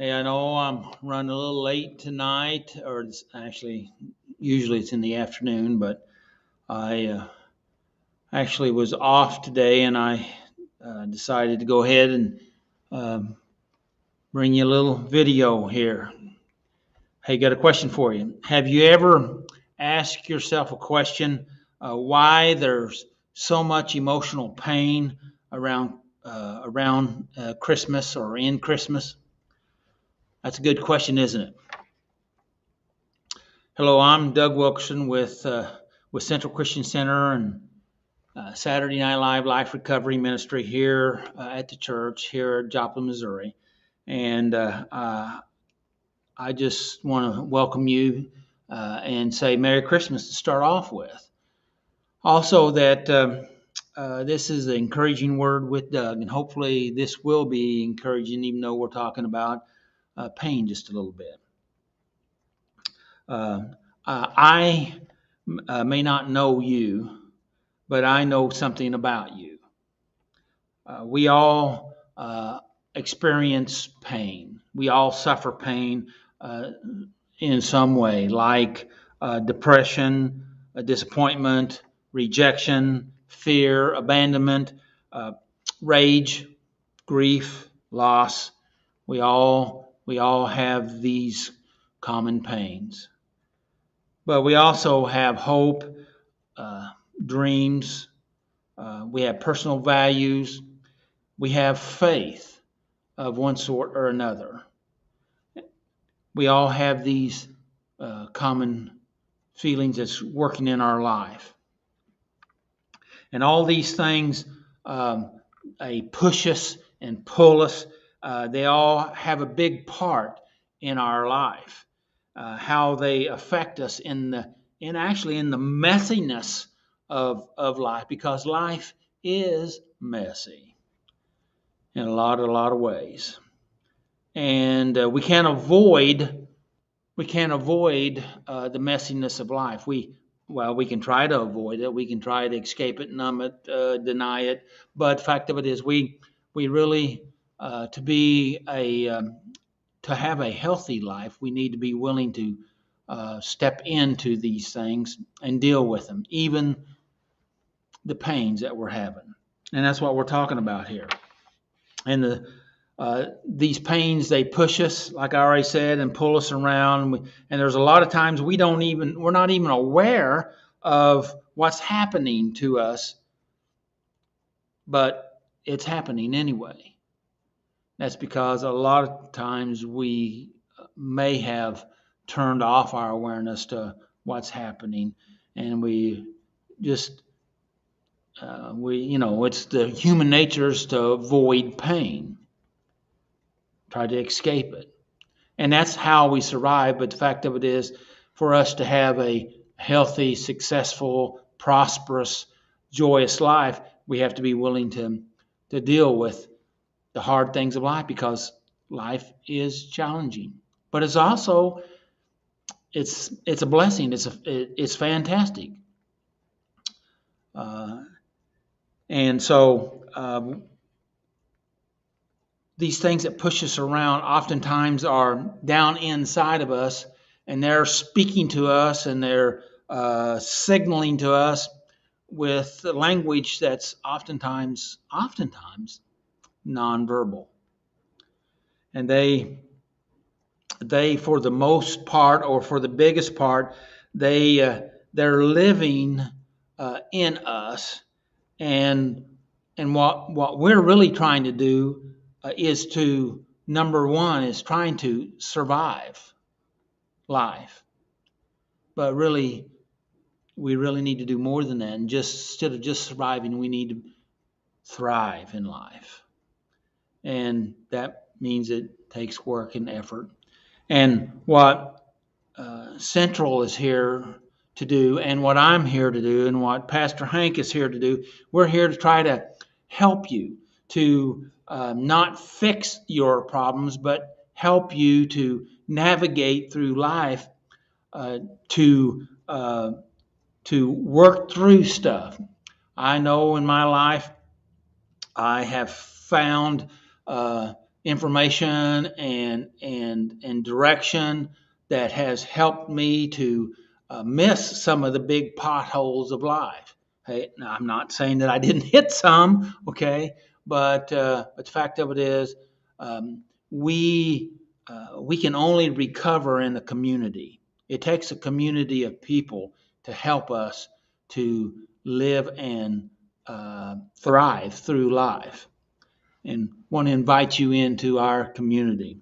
Hey, I know I'm running a little late tonight, usually it's in the afternoon, but I actually was off today and I decided to go ahead and um, bring you a little video here. Hey, got a question for you. Have you ever asked yourself a question why there's so much emotional pain around Christmas or in Christmas? That's a good question, isn't it? Hello, I'm Doug Wilkerson with Central Christian Center and Saturday Night Live Life Recovery Ministry here at the church here at Joplin, Missouri. And I just want to welcome you and say Merry Christmas to start off with. Also, that this is an encouraging word with Doug, and hopefully this will be encouraging, even though we're talking about pain just a little bit. Uh, I may not know you, but I know something about you. We all experience pain. We all suffer pain in some way, like depression, disappointment, rejection, fear, abandonment, uh, rage, grief, loss. We all have these common pains. But we also have hope, uh, dreams, we have personal values, we have faith of one sort or another. We all have these common feelings that's working in our life. And all these things, um, they push us and pull us. They all have a big part in our life. How they affect us in the messiness of life, because life is messy in a lot of ways, and we can't avoid the messiness of life. We can try to avoid it. We can try to escape it, numb it, deny it. But the fact of it is, we really to be a to have a healthy life, we need to be willing to step into these things and deal with them, even the pains that we're having. And that's what we're talking about here. And these pains, they push us, like I already said, and pull us around. And there's a lot of times we're not even aware of what's happening to us, but it's happening anyway. That's because a lot of times we may have turned off our awareness to what's happening, and we just it's the human natures to avoid pain, try to escape it, and that's how we survive. But the fact of it is, for us to have a healthy, successful, prosperous, joyous life, we have to be willing to deal with the hard things of life, because life is challenging. But it's a blessing. It's fantastic. Uh, and so these things that push us around oftentimes are down inside of us, and they're speaking to us, and they're signaling to us with language that's oftentimes nonverbal. And they for the most part, or for the biggest part, they're living in us, and what we're really trying to do is to, number one, is trying to survive life. But really, we really need to do more than that. And just instead of just surviving, we need to thrive in life, and that means it takes work and effort. And what Central is here to do, and what I'm here to do, and what Pastor Hank is here to do, we're here to try to help you to not fix your problems, but help you to navigate through life, uh, to uh, to work through stuff. I know in my life I have found information and direction that has helped me to miss some of the big potholes of life. Hey, now I'm not saying that I didn't hit some, okay, but the fact of it is, um, we we can only recover in a community. It takes a community of people to help us to live and thrive through life. And want to invite you into our community.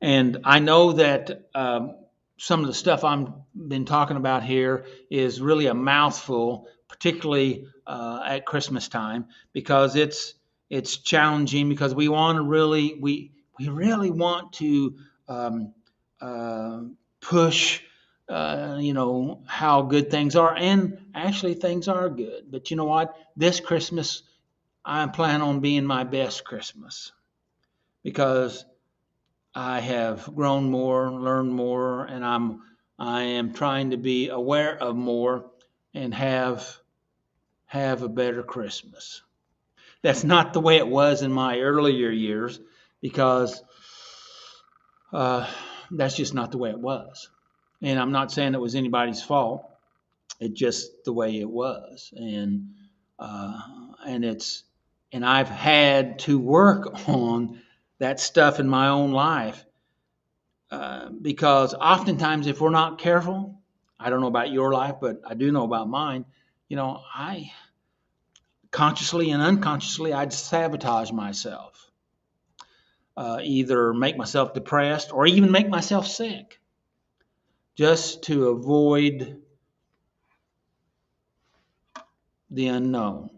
And I know that some of the stuff I've been talking about here is really a mouthful, particularly at Christmas time, because it's challenging. Because we want to we really want to um, uh, push, how good things are, and actually things are good. But you know what? This Christmas, I plan on being my best Christmas because I have grown more, learned more, and I am trying to be aware of more and have a better Christmas. That's not the way it was in my earlier years because uh, that's just not the way it was. And I'm not saying it was anybody's fault. It's just the way it was, uh, and it's and I've had to work on that stuff in my own life because oftentimes if we're not careful, I don't know about your life, but I do know about mine. I consciously and unconsciously I'd sabotage myself, either make myself depressed or even make myself sick, just to avoid the unknown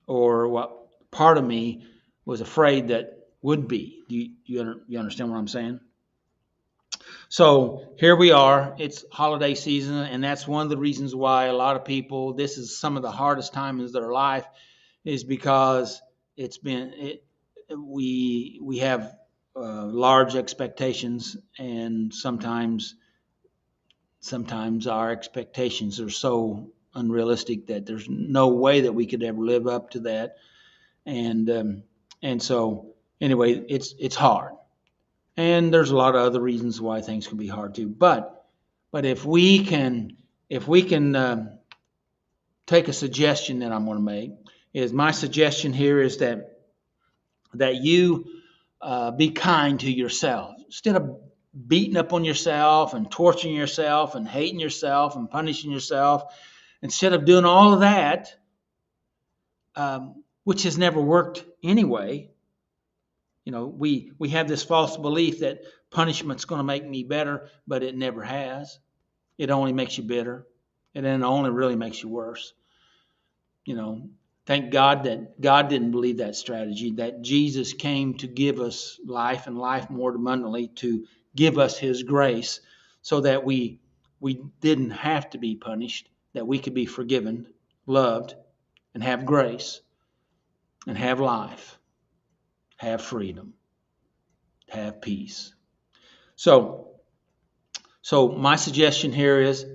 or what part of me was afraid that would be. You understand what I'm saying? So here we are. It's holiday season, and that's one of the reasons why a lot of people, this is some of the hardest times of their life, is because we have large expectations, and sometimes our expectations are so unrealistic that there's no way that we could ever live up to that, and so anyway, it's hard. And there's a lot of other reasons why things can be hard too. But if we can take a suggestion that I'm going to make, is my suggestion here is that you be kind to yourself instead of beating up on yourself and torturing yourself and hating yourself and punishing yourself. Instead of doing all of that, which has never worked anyway. We have this false belief that punishment's going to make me better, but it never has. It only makes you bitter, and then it only really makes you worse. You know, thank God that God didn't believe that strategy, that Jesus came to give us life and life more abundantly, to give us his grace so that we didn't have to be punished, that we could be forgiven, loved, and have grace, and have life, have freedom, have peace. So my suggestion here is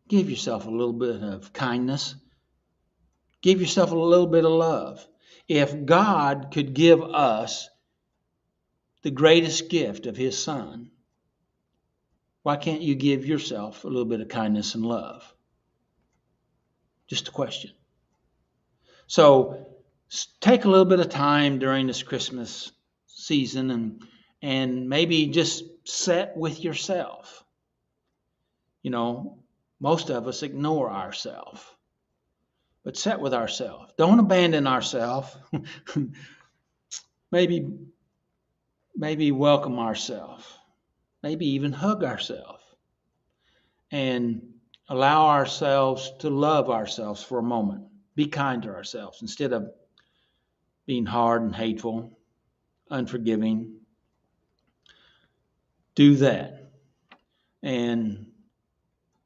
give yourself a little bit of kindness. Give yourself a little bit of love. If God could give us the greatest gift of his son, why can't you give yourself a little bit of kindness and love? Just a question. So take a little bit of time during this Christmas season and maybe just sit with yourself. Most of us ignore ourselves, but sit with ourselves. Don't abandon ourselves. maybe welcome ourselves. Maybe even hug ourselves and allow ourselves to love ourselves for a moment. Be kind to ourselves instead of being hard and hateful, unforgiving. Do that. And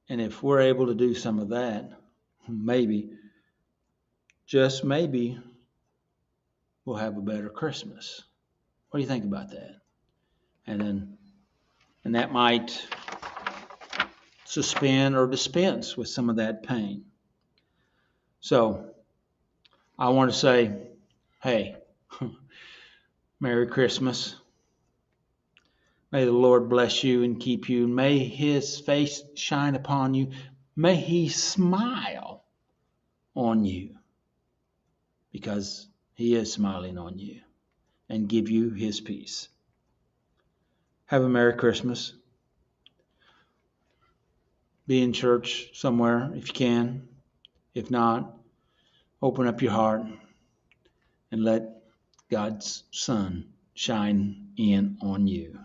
if we're able to do some of that, maybe, just maybe, we'll have a better Christmas. What do you think about that? And that might suspend or dispense with some of that pain. So I want to say, hey, Merry Christmas. May the Lord bless you and keep you. May his face shine upon you. May he smile on you, because he is smiling on you, and give you his peace. Have a Merry Christmas. Be in church somewhere if you can. If not, open up your heart and let God's sun shine in on you.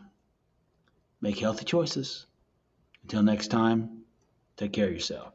Make healthy choices. Until next time, take care of yourself.